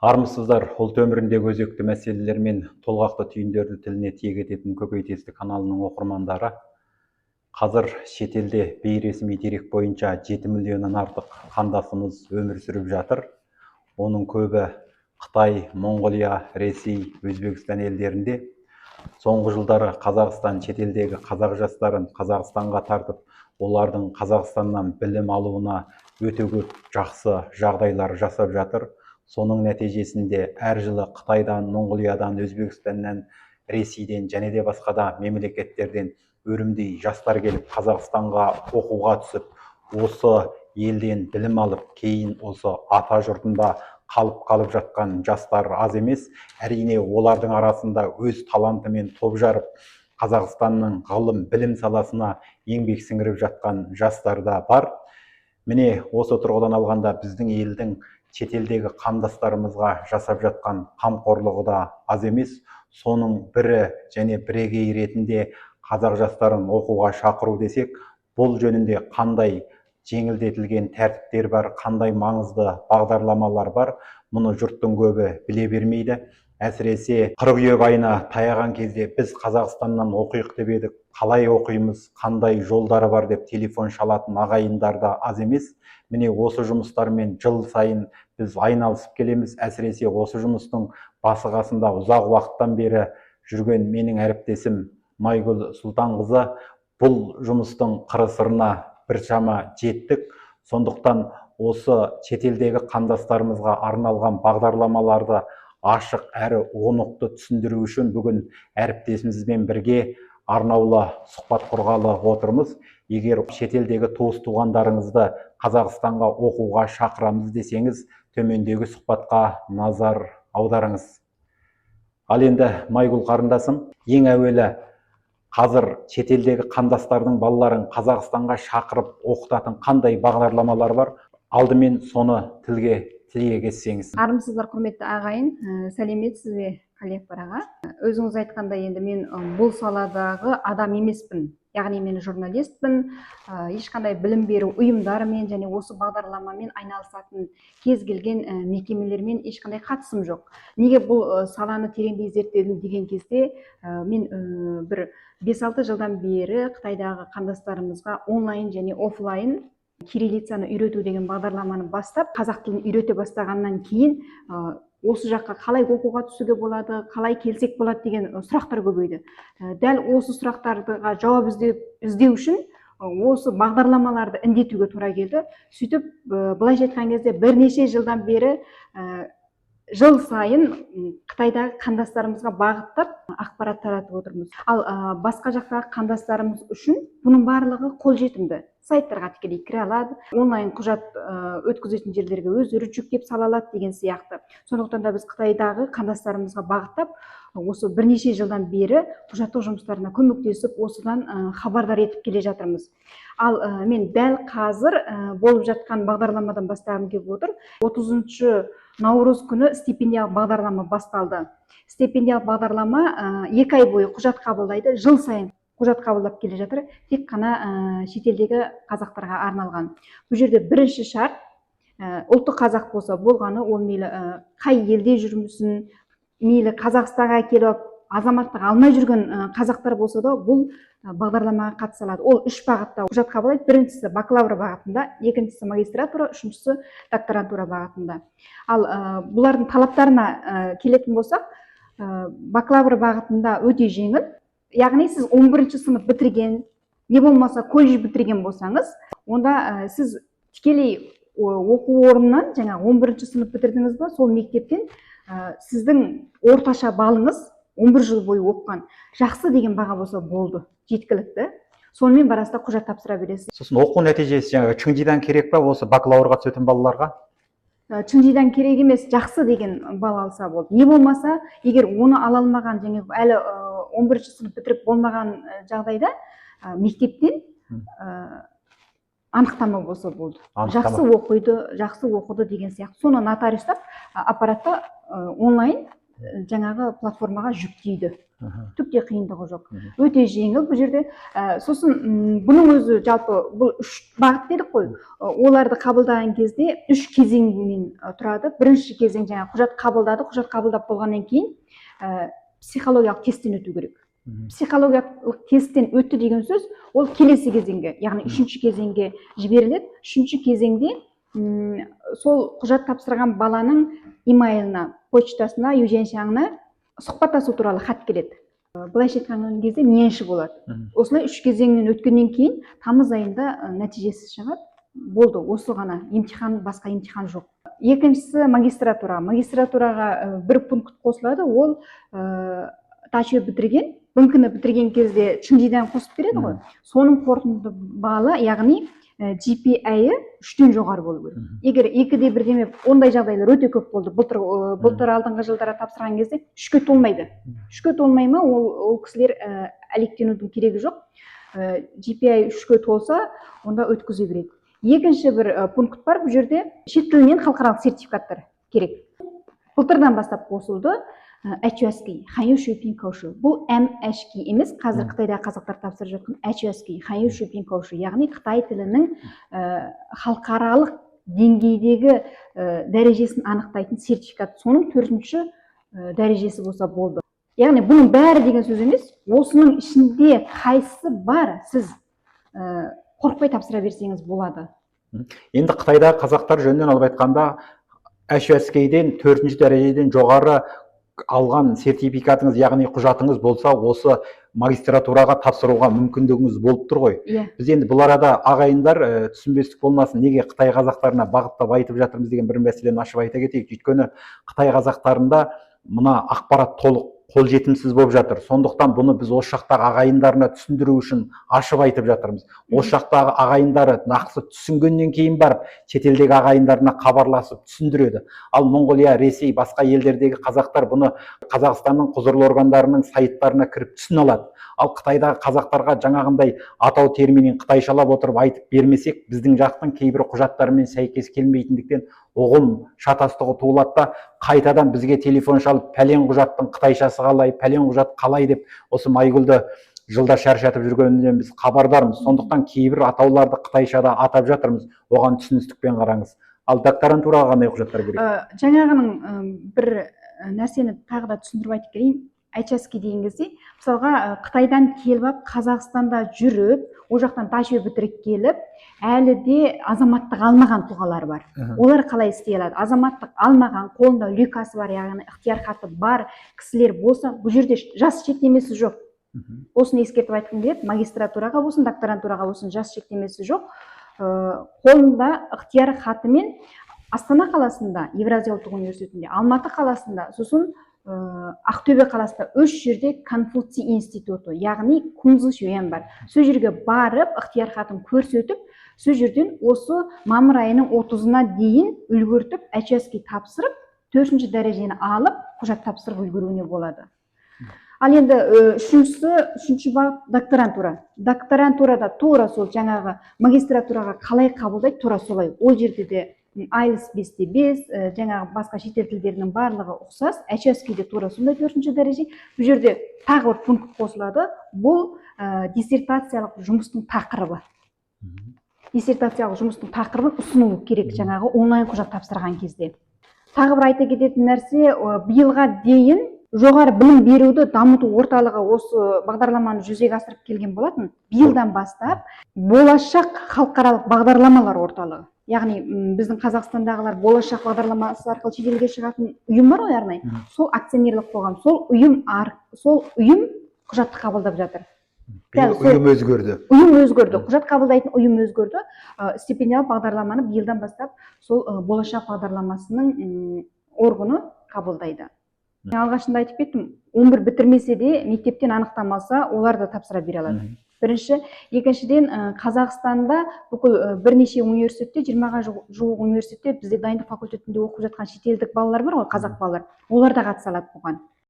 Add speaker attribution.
Speaker 1: Армысыздар, ұлт өміріндегі өзекті мәселелер мен толғақты түйіндерді тіліне тиек ететін көкейтесті каналының оқырмандары. Қазір шетелде бейресми дерек бойынша 7 миллионнан артық қандасымыз өмір сүріп жатыр. Оның көбі Қытай, Монғолия, Ресей, Өзбекстан елдерінде. Соңғы жылдары Қазақстан шетелдегі қазақ жастарын Қазақстанға тартып, олардың Қазақстаннан білім алуына өте көп жақсы жағдайлар жасап жатыр. Соның нәтижесінде әр жылы Қытайдан, Монғолиядан, Өзбекстаннан, Ресейден және де басқа да мемлекеттерден өрімдей жастар келіп Қазақстанға оқуға түсіп, осы елден білім алып, кейін осы ата жұртында қалып жатқан жастар аз емес. Әрине олардың арасында өз талантымен топ жарып, Қазақстанның ғылым, білім саласына еңбек сіңіріп жатқан жастар да бар. Міне осы тұрғыдан алғанда біздің елдің шетелдегі қандастарымызға жасап жатқан қамқорлығы да аз емес. Соның бірі және бірегей ретінде қазақ жастарын оқуға шақыру десек, бұл жөнінде қандай жеңілдетілген тәртіптер бар, қандай маңызды бағдарламалар бар, мұны жұрттың көбі біле бермейді. Әсіресе қыркүйек айына таяған кезде біз Қазақстаннан оқиық деп едік, қалай оқимыз, қандай жолдары бар деп телефон шалатын ағайындар да аз емес. Міне осы жұмыстармен жыл сайын біз айналысып келеміз. Әсіресе осы жұмыстың басы қасында ұзақ уақыттан бері жүрген менің әріптесім Майгүл Сұлтанқызы бұл жұмыстың қыр-сырына біршама жеттік. Сондықтан осы шетелдегі қандастарымызға арналған бағдарламаларды ашық әрі онықты түсіндіру үшін бүгін әріптесімізбен бірге арнаулы сұхбат құрғалы отырмыз. Егер шетелдегі туыс туғандарыңызды Қазақстанға оқуға шақырамыз десеңіз, төмендегі сұхбатқа назар аударыңыз. Ал енді Майгүл қарындасым, ең әуелі қазір шетелдегі қандастардың балаларын Қазақстанға шақырып оқытатын қандай бағдарламалар бар? Алдымен соны тілге тиек етсеңіз.
Speaker 2: Армысыздар, құрметті ағайын, сәлеметсіз бе, Қалиақбар аға? Өзіңіз айтқандай, енді мен бұл саладағы адам емеспін. Яғни мен журналистпін, ешқандай білім беру ұйымдарымен және осы бағдарламамен айналысатын кез келген мекемелермен ешқандай қатысым жоқ. Неге бұл саланы тереңдей зерттедім деген кезде, мен бір 5-6 жылдан бері Қытайдағы қандастарымызға онлайн және офлайн кириллицаны үйрету деген бағдарламаны бастап, қазақ тілін үйрете бастағаннан кейін осы жаққа қалай оқуға түсуге болады, қалай келсек болады деген сұрақтар көбейді. Дәл осы сұрақтарға жауап іздеу үшін осы бағдарламаларды індетуге тура келді. Сөйтіп, былайша айтқан кезде бірнеше жылдан бері жыл сайын Қытайдағы қандастарымызға бағыттап ақпарат таратып отырмыз. Ал басқа жақтағы қандастарымыз үшін бұның барлығы қолжетімді. Сайттарға тікелей кіре алады, онлайн құжат өткізетін жерлерге өздері жүктеп сала алады деген сияқты. Сондықтан да біз Қытайдағы қандастарымызға бағыттап, осы бірнеше жылдан бері құжаттық жұмыстарына көмектесіп, осыдан хабардар етіп келе жатырмыз. Ал мен дәл қазір болып жатқан бағдарламадан бастағым келіп отыр. 30 наурыз күні стипендиялық бағдарлама басталды. Стипендиялық бағдарлама 2 ай бойы құжат қабылдайды, жыл сайын құжат қабылдап келе жатыр, тек қана шетелдегі қазақтарға арналған. Бұл жерде бірінші шарт, ұлты қазақ болса болғаны, ол мейлі қай елде жүрмісін, мейлі Қазақстанға келіп азаматтық алмай жүрген қазақтар болса да, бұл бағдарламаға қатыса алады. Ол 3 бағытта құжат қабылдайды. Біріншісі бакалавр бағытында, екіншісі магистратура, үшіншісі докторантура бағытында. Ал бұлардың талаптарына келетін болсақ, бакалавр бағытында өте жеңіл. Яғни сіз 11-ші сынып бітірген, не болмаса колледж бітірген болсаңыз, онда сіз тікелей оқу орнынан, жаңа 11-ші сынып бітірдіңіз ба, сол мектептен сіздің орташа балыңыз 11 жыл бойы оқыған жақсы деген баға болса болды, жеткілікті. Сонымен барасында құжат тапсыра бересіз.
Speaker 1: Сосын оқу нәтижесі Чыңжидан керек па осы бакалаврға түсетін балаларға?
Speaker 2: Чыңжидан керек емес, жақсы деген бал алса болды. Не болмаса, егер оны ала алмаған, және әлі 11-ші сынып бітіріп болмаған жағдайда мектептен анықтама болса болды. Жақсы оқуды деген сияқты. Соны нотариустап аппаратта онлайн жаңағы платформаға жүктейді. Түк те қиындығы жоқ. Өте жеңіл бұл жерде. Сосын бұның өзі жалпы бұл 3 бағыт дедік қой. Оларды қабылдаған кезде 3 кезеңнен тұрады. Бірінші кезең жаңа құжат қабылдады. Құжат қабылдап болғаннан кейін психологиялық тесттен өту керек. Психологиялық тесттен өтті деген сөз ол келесі кезеңге, яғни 3-ші кезеңге жіберіледі. 3-ші кезеңде сол құжат тапсырған баланың имейліне, почтасына, юженшаңына сұхбаттасу туралы хат келеді. Былайша айтқан кезде менші болады. Осылай 3 кезеңнен өткеннен кейін тамыз айында нәтижесі шығады. Болды, осы ғана емтихан, басқа емтихан жоқ. Екіншісі магистратура. Магистратураға бір пункт қосылады, ол тачу бітірген, мүмкіні бітірген кезде чүңжиден қосып береді ғой. Соның қорытынды балы, яғни GPI-ы 3-тен жоғары болу керек. Егер 2-де 1-де ондай жағдайлар өте көп болды. Былтыр алдыңғы жылдары тапсырған кезде 3-ке толмайды. 3-ке толмай ма, ол кісілер әлектенудің керегі жоқ. GPI 3-ке толса, онда өткізе береді. Екінші бір пункт бар, бұл жерде шет тілінен халықаралық сертификаттар керек. Былтырдан бастап қосылды. HUSK, Ханю Шөпин Каушу. Бұл MHK емес, қазір Қытайда қазақтар тапсырып жатқан HUSK, Ханю Шөпин Каушу. Яғни Қытай тілінің халықаралық деңгейдегі дәрежесін анықтайтын сертификат. Соның 4-ші дәрежесі болса болды. Яғни бұның бәрі деген сөз емес, осының ішінде қайсысы бар, сіз қорқпай тапсыра берсеңіз болады.
Speaker 1: Енді Қытайда қазақтар жөнінен алып айтқанда, HUSK-ден 4-ші дәрежеден жоғары алған сертификатыңыз, яғни құжатыңыз болса, осы магистратураға тапсыруға мүмкіндігіңіз болып тұр ғой. Біз енді бұл арада ағайындар түсінбестік болмасын, неге Қытай қазақтарына бағыттап айтып жатырмыз деген бір мәселені ашып айта кетейік. Өйткені Қытай қазақтарында мына ақпарат толық қолжетімсіз болып жатыр. Сондықтан бұны біз осы жақтағы ағайындарына түсіндіру үшін ашып айтып жатырмыз. Осы жақтағы ағайындары нақсы түсінгеннен кейін барып, шетелдегі ағайындарына хабарласып түсіндіреді. Ал Монғолия, Ресей, басқа елдердегі қазақтар бұны Қазақстанның құзырлы органдарының сайттарына кіріп түсіне алады. Ал Қытайдағы қазақтарға жаңағындай атау терминін қытайшалап отырып айтып бермесек, біздің жақтың кейбір құжаттарымен сәйкес келмейтіндіктен ұғым шатастығы туылады да, қайтадан бізге телефон шалып, пәлен құжаттың қытайшасы қалай, пәлен құжат қалай деп осы Майгүлді жылда шаршатып жүргенінен біз хабардармыз. Сондықтан кейбір атауларды қытайшада атап жатырмыз. Оған түсіністікпен қараңыз. Ал докторантураға қандай құжаттар керек?
Speaker 2: Жаңағының бір нәрсені тағы да түсіндіріп айтып келейін. HSK деген кезде, мысалға Қытайдан келіп, Қазақстанда жүріп, о жақтан тачу бітіріп келіп, әлі де азаматтық алмаған тұлғалар бар. Олар қалай істей алады? Азаматтық алмаған, қолында люкасы бар, яғни ықтияр хаты бар кісілер болса, бұл жерде жас шектемесі жоқ. Осыны ескертіп айтқым келеді, магистратураға болсын, докторантураға болсын, жас шектемесі жоқ. Қолында ықтияр хатымен Астана қаласында, Евразия ұлттық университетінде, Алматы қаласында, сосын Ақтөбе қаласында 3 жерде Конфуций институты, яғни Кунзы Шуян бар. Сол жерге барып, ықтияр хатын көрсетіп, сол жерден осы мамыр айының 30-на дейін үлгертіп, HSK тапсырып, 4-ші дәрежені алып, құжат тапсырып үлгеруіне болады. Ал енді үшінші бағыт докторантура. Докторантурада тура сол жаңағы магистратураға қалай қабылдайды, тура солай. Ол жерде де IELTS 5-5, жаңағы басқа шетел тілдерінің барлығы ұқсас. HSK-де тура сондай 4-ші дәреже. Бұл жерде тағы бір пункт қосылады. Бұл диссертациялық жұмыстың тақырыбы. Диссертациялық жұмыстың тақырыбын ұсынуы керек жаңағы онлайн құжат тапсырған кезде. Тағы бір айта кететін нәрсе, биылға дейін жоғары білім беруді дамыту орталығы осы бағдарламаны жүзеге асырып келген болатын. Биылдан бастап болашақ халықаралық бағдарламалар орталығы. Яғни біздің Қазақстандағылар болашақ бағдарламасы арқылы шетелге шығатын ұйым бар ғой арнайы. Сол акционерлік қоғам, сол ұйым құжатты қабылдап жатыр.
Speaker 1: Ұйым өзгерді.
Speaker 2: Ұйым өзгерді. Құжат қабылдайтын ұйым өзгерді. Стипендиялық бағдарламаны биылдан бастап сол болашақ бағдарламасының органы қабылдайды. Алғашында айтып кеттім, 11 бітірмесе де мектептен анықтамаса, олар да тапсыра бере алады. Бірінші, екіншіден Қазақстанда бүкіл бірнеше университетте, 20-ға жуық университетте бізде дайындық факультетінде оқып жатқан шетелдік балалар бар ғой, қазақ балалар. Олар да қатыса алады бұған.